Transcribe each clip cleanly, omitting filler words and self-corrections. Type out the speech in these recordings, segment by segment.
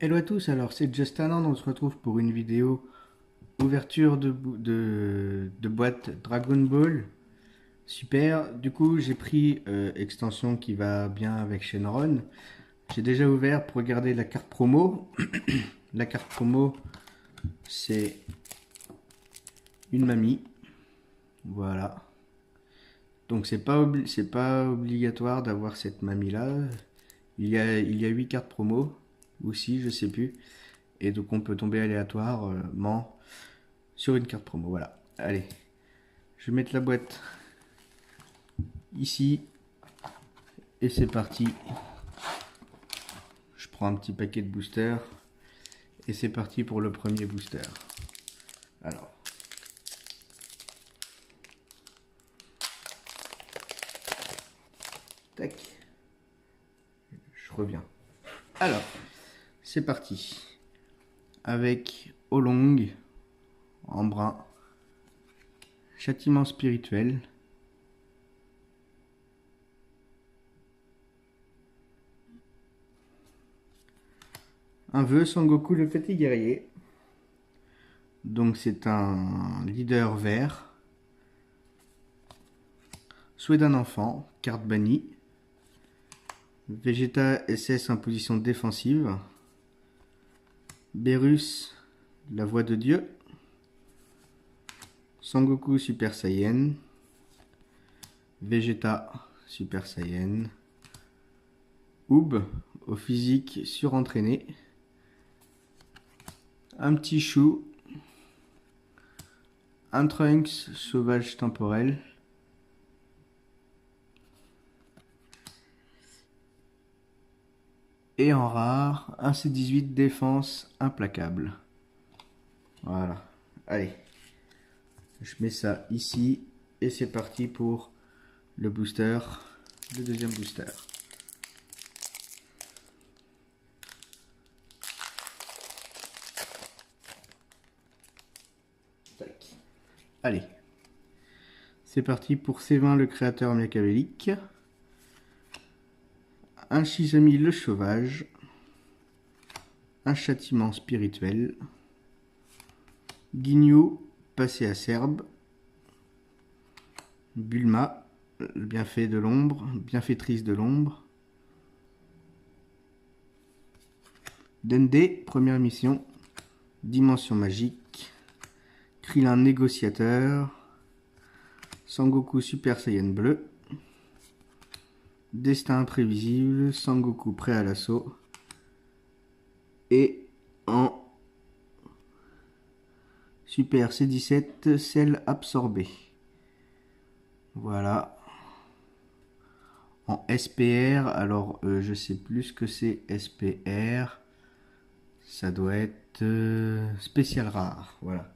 Hello à tous, alors c'est Justin, on se retrouve pour une vidéo ouverture de boîte Dragon Ball. Super, du coup j'ai pris extension qui va bien avec Shenron. J'ai déjà ouvert pour regarder la carte promo. La carte promo c'est une mamie, voilà. Donc c'est pas obligatoire d'avoir cette mamie là. Il y a 8 cartes promo, ou 6 je sais plus. Et donc on peut tomber aléatoirement sur une carte promo. Voilà. Allez, je vais mettre la boîte ici. Et c'est parti. Je prends un petit paquet de boosters. Et c'est parti pour le premier booster. Alors. Tac. Je reviens. Alors, c'est parti. Avec Olong en brun. Châtiment spirituel. Un vœu Sangoku le petit guerrier. Donc c'est un leader vert. Souhait d'un enfant, carte bannie. Vegeta SS en position défensive. Beerus, la voix de Dieu. Sangoku Super Saiyan. Vegeta Super Saiyan. Oob au physique surentraîné. Un petit Chou. Un Trunks sauvage temporel. Et en rare, un C18 défense implacable. Voilà. Allez. Je mets ça ici. Et c'est parti pour le booster. Le deuxième booster. Tac. Allez. C'est parti pour C20 le créateur machiavélique. Un Shizami le sauvage. Un châtiment spirituel. Ginyu passé à Serbe. Bulma, bienfait de l'ombre, bienfaitrice de l'ombre. Dende, première mission. Dimension magique. Krillin négociateur. Sangoku Super Saiyan bleu. Destin imprévisible. Sangoku prêt à l'assaut. Et en Super C17, sel absorbé. Voilà. En SPR, alors je sais plus ce que c'est SPR. Ça doit être spécial rare. Voilà.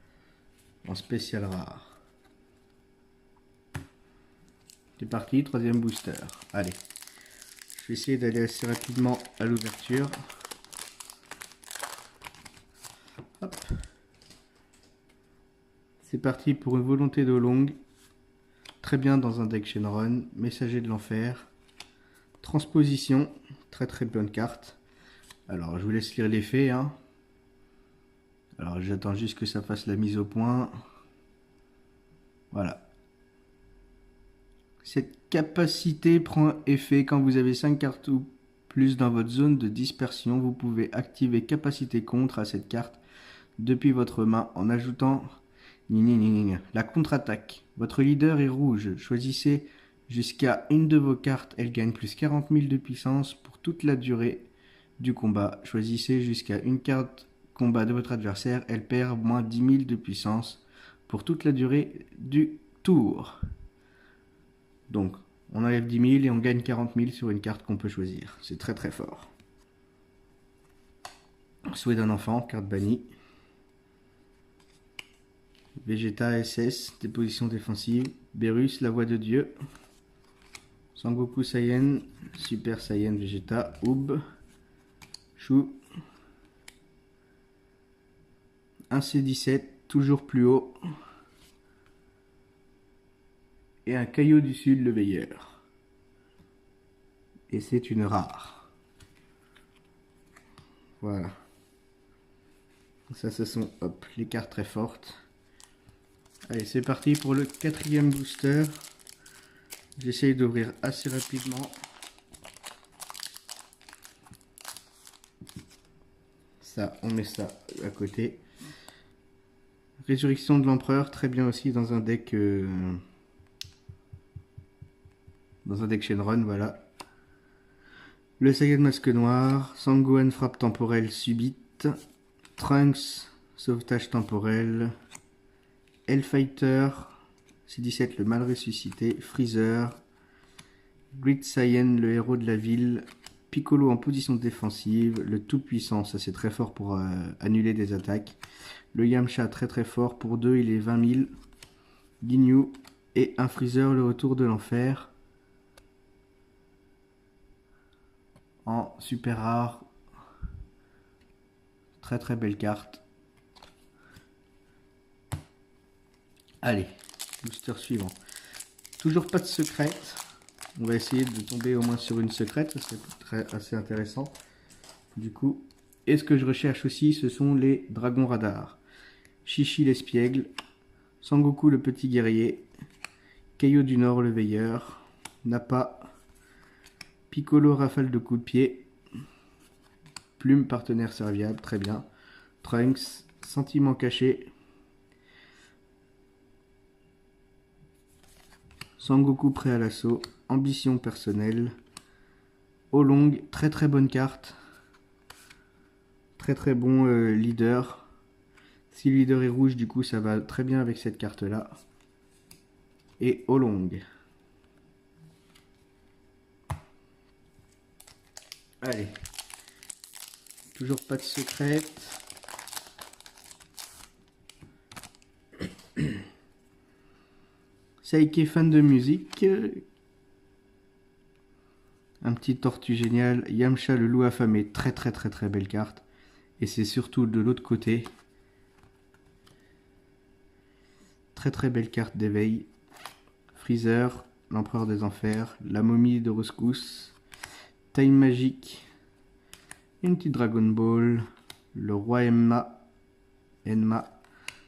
En spécial rare. C'est parti, troisième booster. Allez. Je vais essayer d'aller assez rapidement à l'ouverture. Hop. C'est parti pour une volonté de longue. Très bien dans un deck Shenron. Messager de l'enfer. Transposition. Très très bonne carte. Alors je vous laisse lire l'effet. Hein. Alors j'attends juste que ça fasse la mise au point. Voilà. Cette capacité prend effet quand vous avez 5 cartes ou plus dans votre zone de dispersion. Vous pouvez activer capacité contre à cette carte depuis votre main en ajoutant la contre-attaque. Votre leader est rouge. Choisissez jusqu'à une de vos cartes. Elle gagne plus 40 000 de puissance pour toute la durée du combat. Choisissez jusqu'à une carte combat de votre adversaire. Elle perd moins 10 000 de puissance pour toute la durée du tour. Donc, on enlève 10 000 et on gagne 40 000 sur une carte qu'on peut choisir. C'est très très fort. Souhait d'un enfant, carte bannie. Vegeta SS, déposition défensive. Beerus, la voix de Dieu. Sangoku Saiyan, Super Saiyan Vegeta. Oob. Chou. Un C17, toujours plus haut. Et un caillou du sud, le veilleur. Et c'est une rare. Voilà. Ça, ce sont hop, les cartes très fortes. Allez, c'est parti pour le 4e booster. J'essaye d'ouvrir assez rapidement. Ça, on met ça à côté. Résurrection de l'Empereur, très bien aussi dans un deck Shenron, voilà. Le Saiyan Masque Noir, Sangohan frappe temporelle subite, Trunks sauvetage temporel, Hellfighter, C17 le mal ressuscité, Freezer, Grid Saiyan le héros de la ville, Piccolo en position défensive, le tout-puissant, ça c'est très fort pour annuler des attaques, le Yamcha très très fort, pour 2 il est 20 000, Ginyu et un Freezer le retour de l'enfer, en super rare, très très belle carte. Allez, booster suivant. Toujours pas de secrète. On va essayer de tomber au moins sur une secrète, ça serait assez intéressant. Du coup, et ce que je recherche aussi, ce sont les dragons radars. Chichi l'espiègle, Sangoku le petit guerrier, Kaio du Nord le veilleur, Nappa, Piccolo rafale de coups de pied, Plume partenaire serviable, très bien, Trunks, sentiment caché, Sangoku prêt à l'assaut, ambition personnelle, Oolong, très très bonne carte, très très bon leader. Si le leader est rouge, du coup ça va très bien avec cette carte là. Et Oolong. Allez, toujours pas de secrète. Saiki fan de musique. Un petit tortue génial. Yamcha le loup affamé. Très très très très belle carte. Et c'est surtout de l'autre côté. Très très belle carte d'éveil. Freezer, l'empereur des enfers. La momie de rescousse. Time magique. Une petite Dragon Ball. Le roi Enma.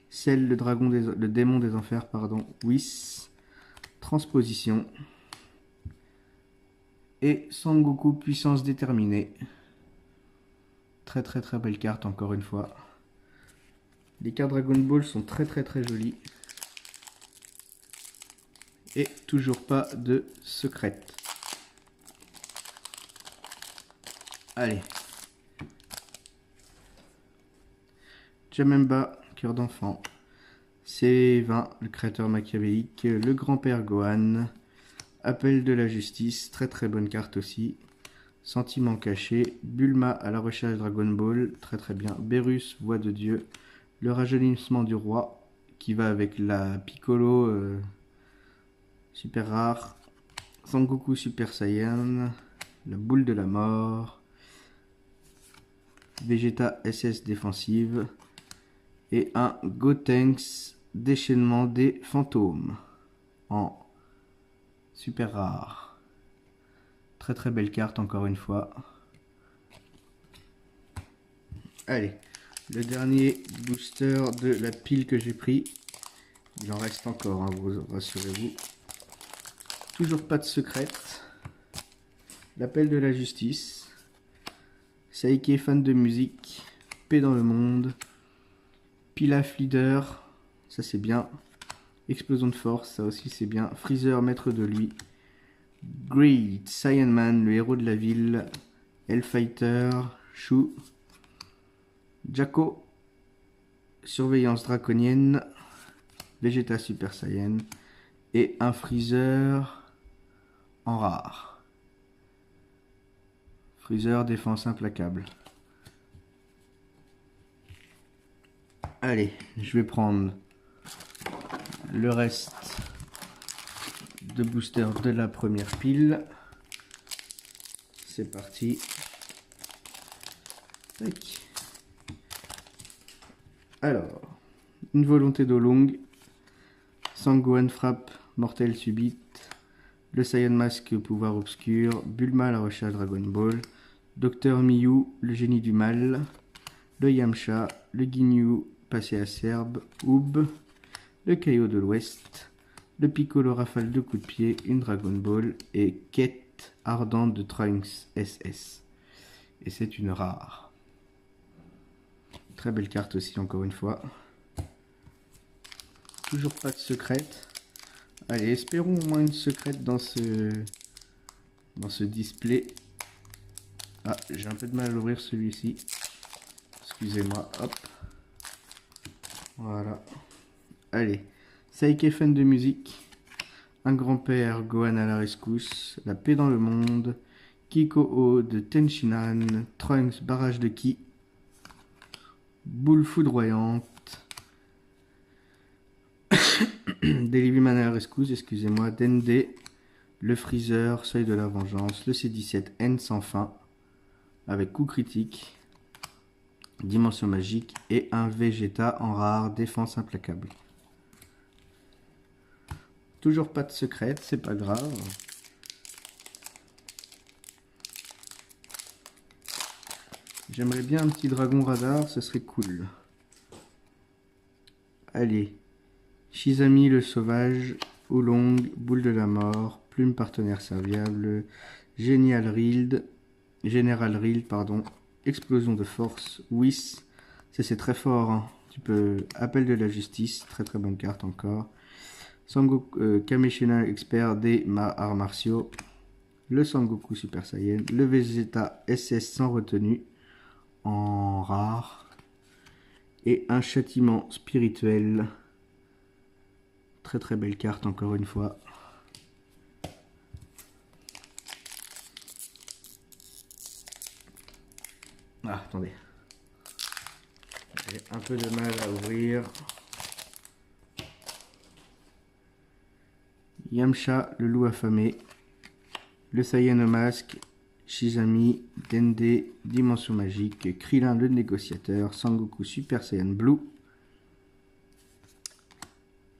Cell, le démon des enfers, pardon. Whis. Transposition. Et Sangoku, puissance déterminée. Très très très belle carte encore une fois. Les cartes Dragon Ball sont très très très jolies. Et toujours pas de secrète. Allez. Jamemba, cœur d'enfant. C20, le créateur machiavélique. Le grand-père Gohan. Appel de la justice, très très bonne carte aussi. Sentiment caché. Bulma à la recherche Dragon Ball, très très bien. Beerus, voix de Dieu. Le rajeunissement du roi, qui va avec la Piccolo super rare. Sangoku Super Saiyan. La boule de la mort. Vegeta SS défensive. Et un Gotenks déchaînement des fantômes. En super rare. Très très belle carte encore une fois. Allez, le dernier booster de la pile que j'ai pris. Il en reste encore, hein, vous rassurez-vous. Toujours pas de secrète. L'appel de la justice. Saiki fan de musique. Paix dans le monde. Pilaf leader. Ça c'est bien. Explosion de force, ça aussi c'est bien. Freezer maître de lui. Great Saiyan Man, le héros de la ville. Hellfighter. Shu. Jaco. Surveillance draconienne. Vegeta Super Saiyan. Et un Freezer en rare. Freezer défense implacable. Allez, je vais prendre le reste de booster de la première pile. C'est parti. Tac. Alors, une volonté d'Oolong. Sangohan frappe mortelle subite. Le Saiyan masque pouvoir obscur. Bulma la recherche Dragon Ball. Docteur Miyu, le génie du mal. le Yamcha, le Ginyu passé à Serbe, Oob, le Kaio de l'Ouest, le Piccolo rafale de coups de pied, une Dragon Ball et quête ardente de Trunks SS. Et c'est une rare. Très belle carte aussi, encore une fois. Toujours pas de secrète. Allez, espérons au moins une secrète dans ce display. Ah, j'ai un peu de mal à l'ouvrir celui-ci. Excusez-moi, hop. Voilà. Allez, Saike fan de musique. Un grand-père, Gohan à la rescousse. La paix dans le monde. Kiko-O de Tenshinhan. Trunks, barrage de Ki. Boule foudroyante. Deliviman à la rescousse, excusez-moi. Dende. Le Freezer, seuil de la vengeance. Le C17, N sans fin. Avec coup critique. Dimension magique. Et un Vegeta en rare, défense implacable. Toujours pas de secrète, c'est pas grave. J'aimerais bien un petit dragon radar, ce serait cool. Allez. Shizami le sauvage, Oolong, boule de la mort, plume partenaire serviable, Général Rild, pardon, explosion de force, Whis, c'est très fort, hein. Tu peux, appel de la justice, très très bonne carte encore. Sangoku, Kameshina expert des arts martiaux, le Sangoku Super Saiyan, le Vegeta SS sans retenue, en rare, et un châtiment spirituel. Très très belle carte encore une fois. Ah, attendez. J'ai un peu de mal à ouvrir. Yamcha, le loup affamé. Le Saiyan au masque. Shizami, Dende, dimension magique. Krillin, le négociateur. Sangoku, Super Saiyan Blue.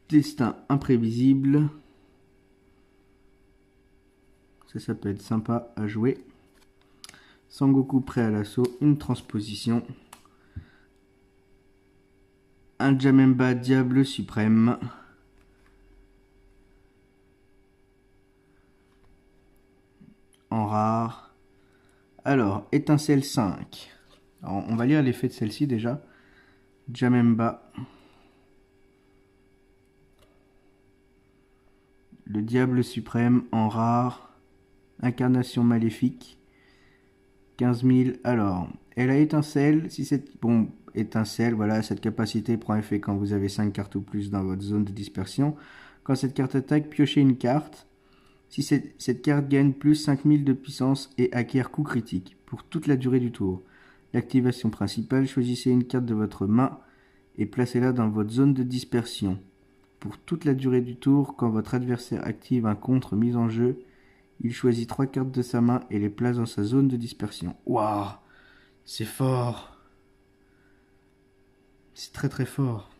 Destin imprévisible. Ça peut être sympa à jouer. Sangoku prêt à l'assaut, une transposition. Un Janemba Diable suprême. En rare. Alors, étincelle 5. Alors, on va lire l'effet de celle-ci déjà. Janemba. Le Diable suprême en rare. Incarnation maléfique. 15 000. Alors, elle a étincelle. Si cette étincelle, voilà, cette capacité prend effet quand vous avez 5 cartes ou plus dans votre zone de dispersion. Quand cette carte attaque, piochez une carte. Si cette carte gagne plus 5000 de puissance et acquiert coup critique pour toute la durée du tour. L'activation principale, choisissez une carte de votre main et placez-la dans votre zone de dispersion. Pour toute la durée du tour, quand votre adversaire active un contre mis en jeu, il choisit 3 cartes de sa main et les place dans sa zone de dispersion. Waouh, c'est fort. C'est très très fort.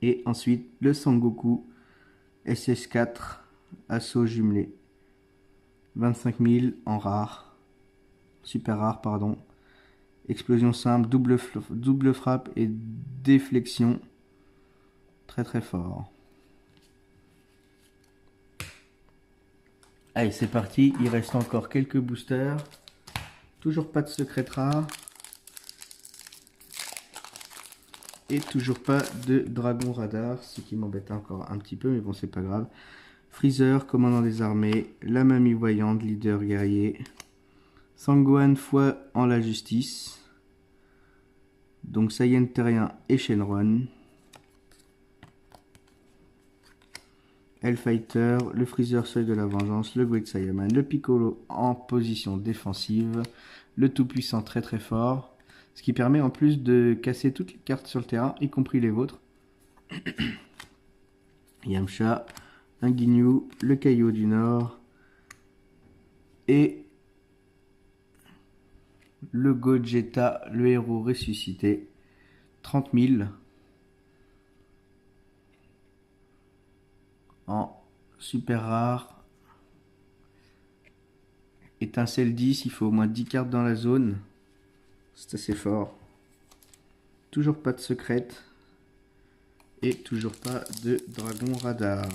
Et ensuite, le Sangoku SS4, assaut jumelé. 25 000 en rare. Super rare, pardon. Explosion simple, double frappe et déflexion. Très très fort. Allez, c'est parti. Il reste encore quelques boosters. Toujours pas de secret rare. Et toujours pas de dragon radar, ce qui m'embête encore un petit peu, mais bon, c'est pas grave. Freezer, commandant des armées. La mamie voyante, leader guerrier. Sangohan, foi en la justice. Donc Saiyan terrien et Shenron. Hellfighter, le Freezer seuil de la vengeance, le Great Saiyaman, le Piccolo en position défensive, le tout-puissant très très fort, ce qui permet en plus de casser toutes les cartes sur le terrain, y compris les vôtres. Yamcha, un Ginyu, le Kaio du Nord, et le Gogeta, le héros ressuscité, 30 000 en super rare. Étincelle 10, il faut au moins 10 cartes dans la zone. C'est assez fort. Toujours pas de secrète. Et toujours pas de dragon radar.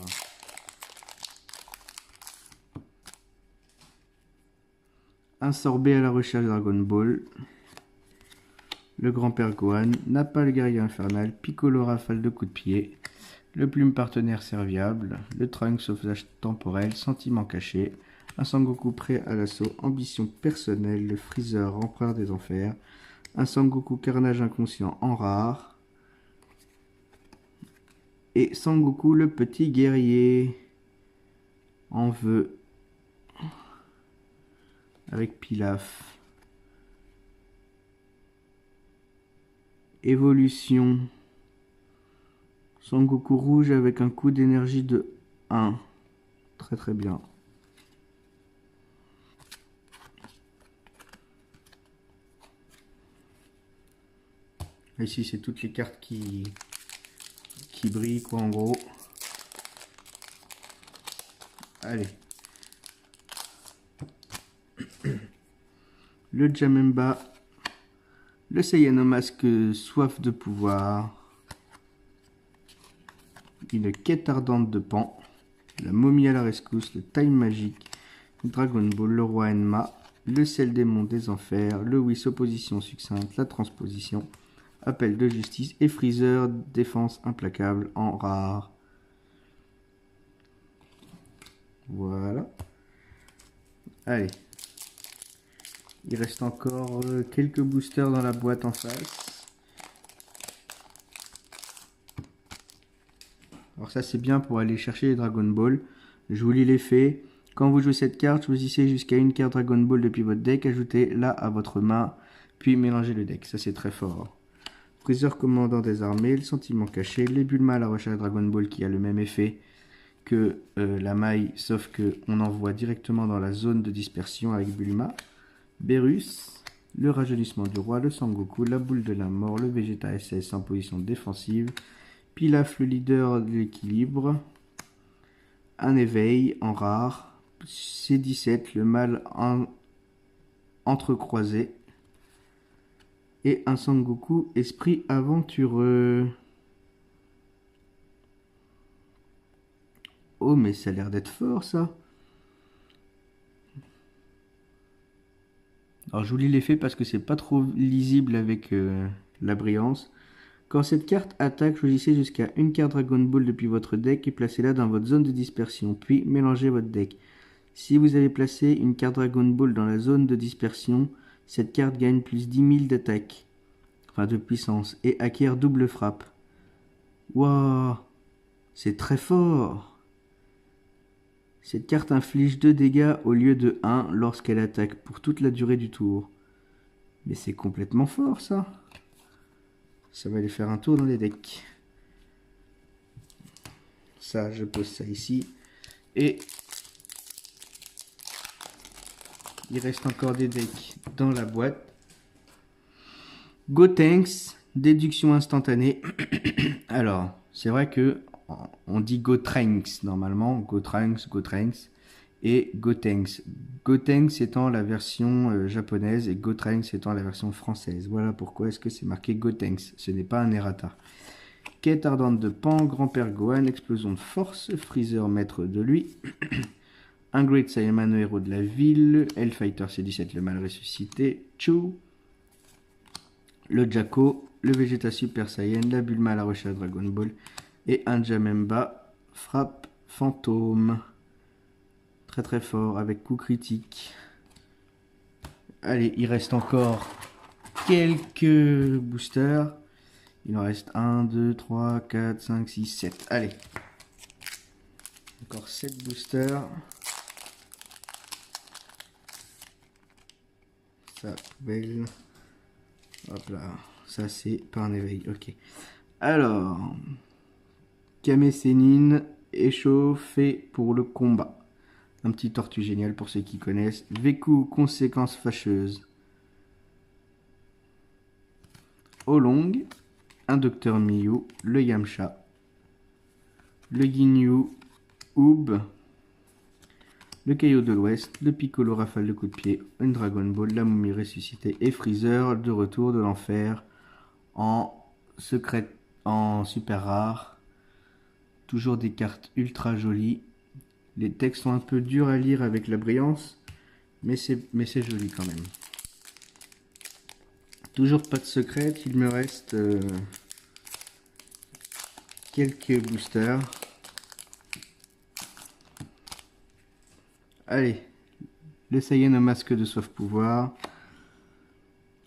Un sorbet à la recherche Dragon Ball. Le grand-père Gohan. Nappa le guerrier infernal. Piccolo rafale de coups de pied. Le plume partenaire serviable. Le Trunks sauvetage temporel. Sentiment caché. Un Sangoku prêt à l'assaut. Ambition personnelle. Le Freezer empereur des enfers. Un Sangoku carnage inconscient en rare. Et Sangoku le petit guerrier en veut avec Pilaf. Évolution. Sangoku rouge avec un coup d'énergie de 1. Très très bien. Ici c'est toutes les cartes qui brillent quoi en gros. Allez. Le Janemba. Le Saiyan au masque soif de pouvoir. Une quête ardente de Pan. La momie à la rescousse. Le time magique. Dragon Ball. Le roi Enma. Le sel démon des enfers. Le Whis opposition succincte. La transposition. Appel de justice. Et Freezer défense implacable en rare. Voilà. Allez. Il reste encore quelques boosters dans la boîte en face. Alors ça c'est bien pour aller chercher les Dragon Ball. Je vous lis l'effet. Quand vous jouez cette carte, choisissez jusqu'à une carte Dragon Ball depuis votre deck, ajoutez-la à votre main, puis mélangez le deck. Ça c'est très fort. Freezer commandant des armées, le sentiment caché, les Bulma à la recherche Dragon Ball qui a le même effet que la maille, sauf que on envoie directement dans la zone de dispersion avec Bulma. Berus, le rajeunissement du roi, le Sangoku, la boule de la mort, le Vegeta SS en position défensive, Pilaf le leader de l'équilibre, un éveil en rare, C17 le mal entrecroisé, et un Sangoku esprit aventureux. Oh mais ça a l'air d'être fort ça. Alors je vous lis l'effet parce que c'est pas trop lisible avec la brillance. Quand cette carte attaque, choisissez jusqu'à une carte Dragon Ball depuis votre deck et placez-la dans votre zone de dispersion, puis mélangez votre deck. Si vous avez placé une carte Dragon Ball dans la zone de dispersion, cette carte gagne plus 10 000 d'attaque, enfin de puissance, et acquiert double frappe. Waouh, c'est très fort. Cette carte inflige 2 dégâts au lieu de 1 lorsqu'elle attaque pour toute la durée du tour. Mais c'est complètement fort ça. Ça va aller faire un tour dans les decks. Ça, je pose ça ici. Et il reste encore des decks dans la boîte. Gotenks, déduction instantanée. Alors, c'est vrai que on dit Gotenks normalement, Gotenks et Gotenks. Gotenks étant la version japonaise et Gotenks étant la version française. Voilà pourquoi est-ce que c'est marqué Gotenks. Ce n'est pas un errata. Quête ardente de Pan, grand-père Gohan, explosion de force, Freezer maître de lui, un Great Saiyaman, le héros de la ville, Hellfighter C17 le mal ressuscité, Chu, le Jaco, le Vegeta Super Saiyan, la Bulma à la recherche Dragon Ball, et un Janemba frappe fantôme. Très très fort avec coup critique. Allez, il reste encore quelques boosters. Il en reste 1, 2, 3, 4, 5, 6, 7. Allez. Encore 7 boosters. Ça, poubelle. Hop là. Ça, c'est pas un éveil. Ok. Alors. Kame Sennin, échauffé pour le combat. Un petit tortue génial pour ceux qui connaissent. Vécu, conséquences fâcheuses. Olong, un Docteur Miyu, le Yamcha, le Ginyu, Oob, le caillou de l'Ouest, le Piccolo rafale de coups de pied, une Dragon Ball, la momie ressuscitée et Freezer de retour de l'enfer en secret, en super rare. Toujours des cartes ultra jolies. Les textes sont un peu durs à lire avec la brillance, mais c'est joli quand même. Toujours pas de secret, il me reste quelques boosters. Allez, le Saiyan au masque de sauve pouvoir,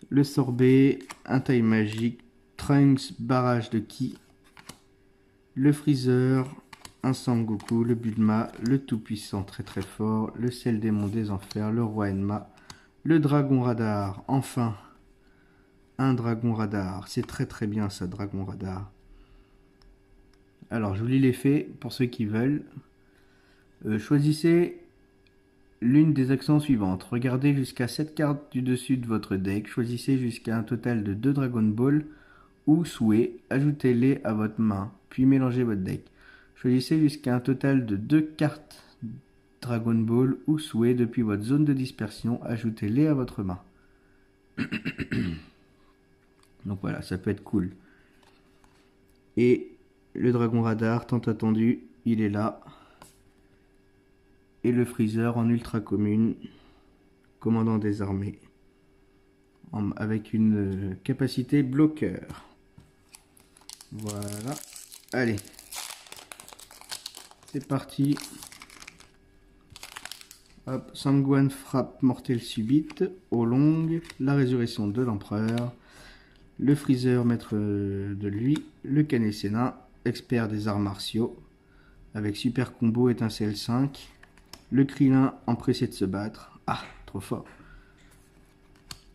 le sorbet, un taille magique, Trunks barrage de ki, le Freezer, un Sangoku, le Bulma, le tout-puissant très très fort, le Ciel démon des enfers, le roi Enma, le dragon radar, enfin un dragon radar, c'est très très bien ça, dragon radar. Alors je vous lis les faits pour ceux qui veulent. Choisissez l'une des actions suivantes. Regardez jusqu'à 7 cartes du dessus de votre deck. Choisissez jusqu'à un total de 2 Dragon Ball ou souhaits. Ajoutez-les à votre main, puis mélangez votre deck. Choisissez jusqu'à un total de 2 cartes Dragon Ball ou souhaits depuis votre zone de dispersion. Ajoutez-les à votre main. Donc voilà, ça peut être cool. Et le Dragon Radar, tant attendu, il est là. Et le Freezer en ultra commune, commandant des armées, avec une capacité bloqueur. Voilà. Allez. C'est parti. Hop, Sanguan frappe mortelle subite, au long, la résurrection de l'empereur, le Freezer maître de lui, le Canet Sénin, expert des arts martiaux, avec super combo étincelle 5, le Krillin empressé de se battre, ah, trop fort,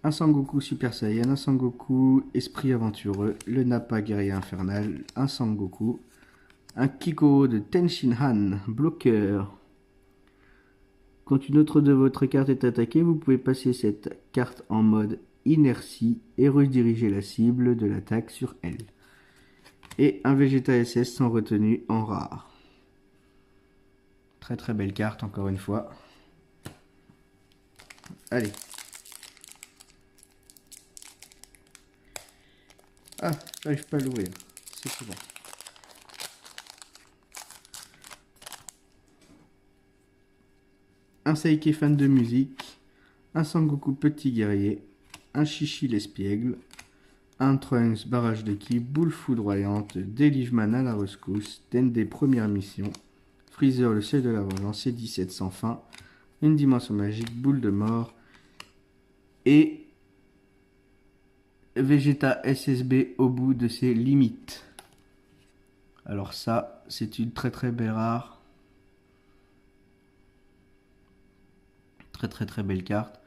un Sangoku Super Saiyan, un Sangoku esprit aventureux, le Nappa guerrier infernal, un Sangoku, un Kiko de Tenshinhan, bloqueur. Quand une autre de votre carte est attaquée, vous pouvez passer cette carte en mode inertie et rediriger la cible de l'attaque sur elle. Et un Vegeta SS sans retenue en rare. Très très belle carte encore une fois. Allez. Ah, j'arrive pas à l'ouvrir. C'est bon. Un Saiki fan de musique, un Sangoku petit guerrier, un Chichi l'espiègle, un Trunks barrage de ki, boule foudroyante, Delivman à la rescousse, Dende première mission, Freezer le seuil de la vengeance et 17 sans fin, une dimension magique, boule de mort et Vegeta SSB au bout de ses limites. Alors ça, c'est une très très belle rare. Très très belle carte.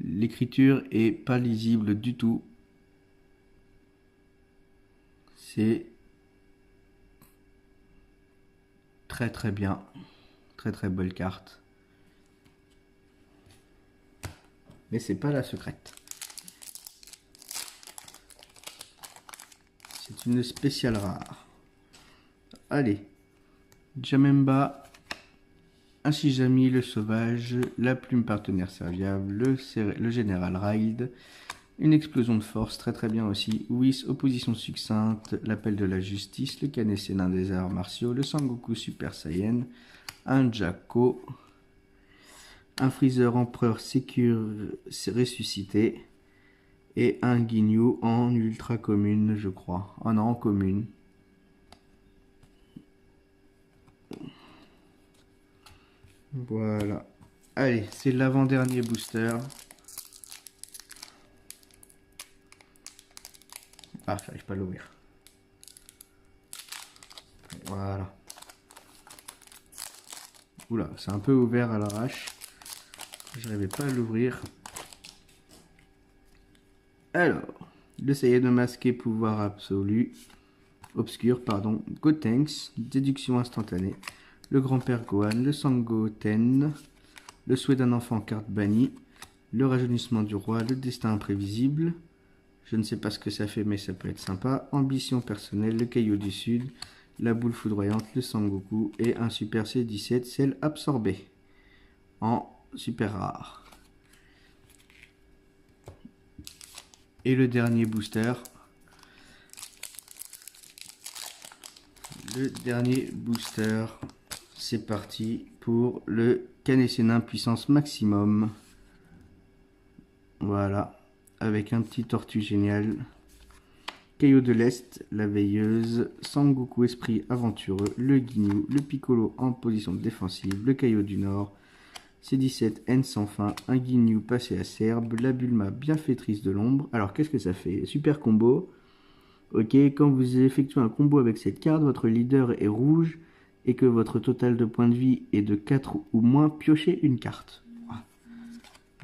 L'écriture est pas lisible du tout. C'est très très bien. Très très belle carte. Mais c'est pas la secrète. C'est une spéciale rare. Allez. Jamemba. Un Shijami le sauvage, la plume partenaire serviable, le général Raid, une explosion de force très très bien aussi, Whis opposition succincte, l'appel de la justice, le Canet Sénin des arts martiaux, le Sangoku Super Saiyan, un Jaco, un Freezer empereur sécure ressuscité et un Ginyu en ultra commune je crois, non en commune. Voilà. Allez, c'est l'avant-dernier booster. Ah, j'arrive pas à l'ouvrir. Voilà. Oula, c'est un peu ouvert à l'arrache. J'arrivais pas à l'ouvrir. Alors, le Saiyan masqué pouvoir absolu. Obscur, pardon. Gotenks, déduction instantanée. Le grand-père Gohan, le Sangoten, le souhait d'un enfant carte bannie, le rajeunissement du roi, le destin imprévisible, je ne sais pas ce que ça fait mais ça peut être sympa, ambition personnelle, le caillou du sud, la boule foudroyante, le Sangoku et un Super C17, celle absorbée. en super rare. Et le dernier booster. Le dernier booster. C'est parti pour le Canessénin puissance maximum. Voilà. Avec un petit tortue génial. Caillou de l'Est, la veilleuse, Sangoku esprit aventureux, le Guignou, le Piccolo en position défensive, le Caillou du Nord, C17 N sans fin, un Guignou passé à Serbe, la Bulma bienfaitrice de l'ombre. Alors qu'est-ce que ça fait? Super combo. Ok, quand vous effectuez un combo avec cette carte, votre leader est rouge et que votre total de points de vie est de 4 ou moins, piochez une carte.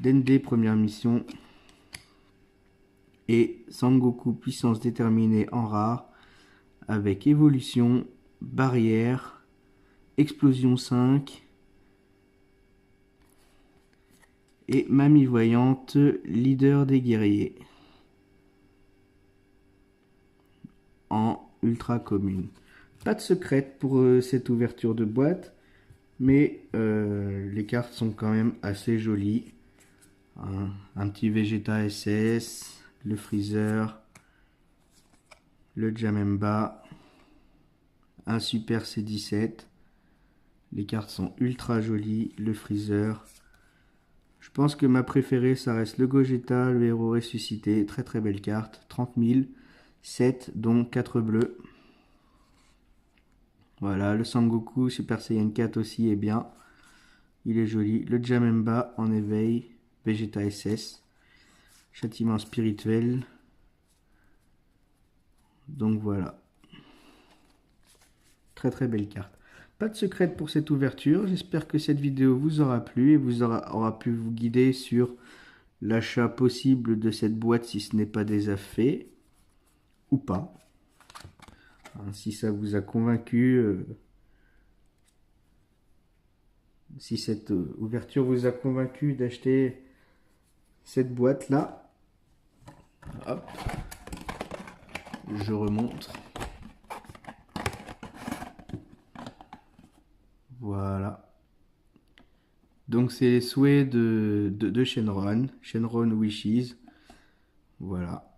Dende, première mission. Et Sangoku puissance déterminée en rare avec évolution, barrière, explosion 5 et mamie voyante, leader des guerriers en ultra commune. Pas de secrète pour cette ouverture de boîte, mais les cartes sont quand même assez jolies. Un petit Vegeta SS, le Freezer, le Janemba, un Super C17. Les cartes sont ultra jolies, le Freezer. Je pense que ma préférée, ça reste le Gogeta, le héros ressuscité. Très très belle carte, 30 000, 7 dont 4 bleus. Voilà, le Sangoku Super Saiyan 4 aussi est bien. Il est joli. Le Janemba en éveil, Vegeta SS. Châtiment spirituel. Donc voilà. Très très belle carte. Pas de secret pour cette ouverture. J'espère que cette vidéo vous aura plu et vous aura pu vous guider sur l'achat possible de cette boîte si ce n'est pas déjà fait. Ou pas. Si ça vous a convaincu, si cette ouverture vous a convaincu d'acheter cette boîte là, hop, je remonte. Voilà. Donc c'est les souhaits de Shenron. Shenron Wishes. Voilà.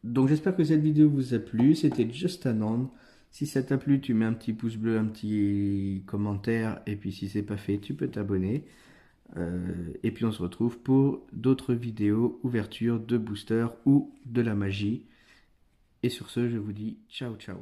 Donc j'espère que cette vidéo vous a plu. C'était Just Anon. Si ça t'a plu, tu mets un petit pouce bleu, un petit commentaire. Et puis si c'est pas fait, tu peux t'abonner. Et puis on se retrouve pour d'autres vidéos, ouverture de booster ou de la magie. Et sur ce, je vous dis ciao ciao.